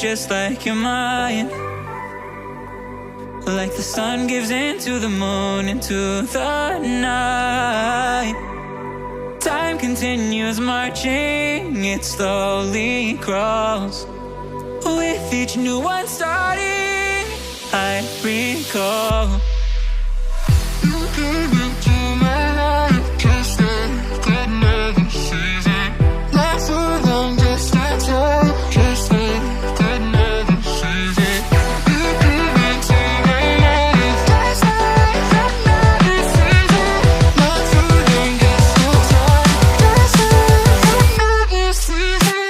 just like you're mine. Like the sun gives into the moon, into the night. Time continues marching, it slowly crawls. With each new one starting, I recall. You came into my life just like another season. Not for long, just a time, just like another season. You came into my life just like another season. Not for long, just a time, just like another season.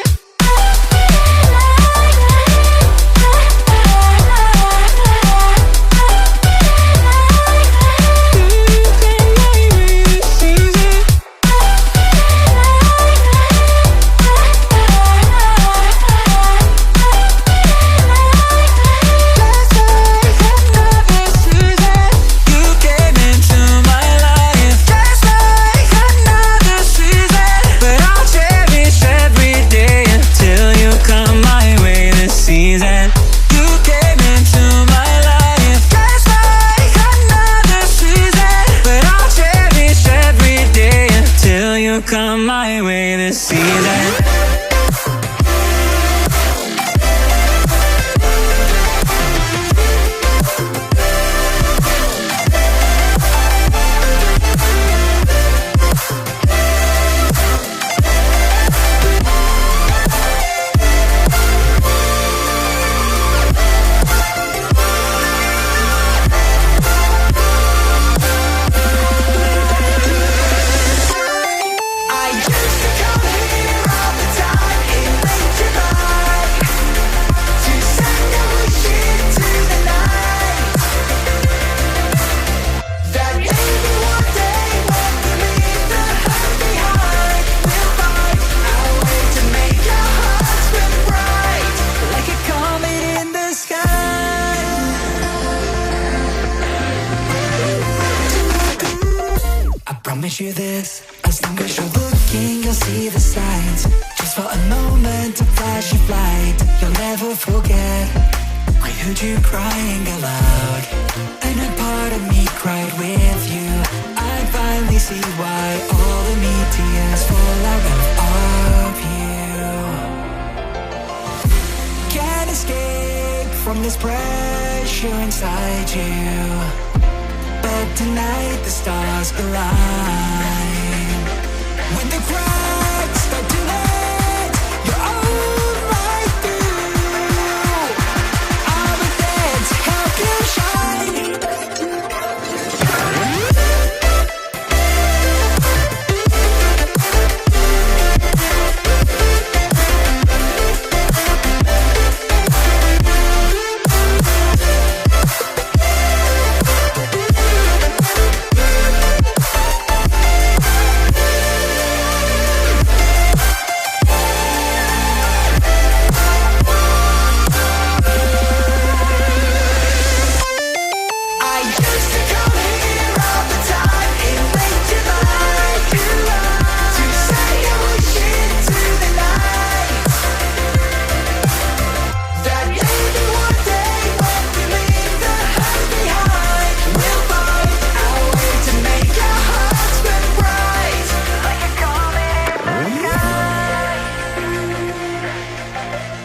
Come my way this season. Promise you this, as long as you're looking, you'll see the signs. Just for a moment, a flash of light, you'll never forget. I heard you crying aloud, and a part of me cried with you. I finally see why all the meteors fall out of you. Can't escape from this pressure inside you. But tonight the stars align. When the cracks start to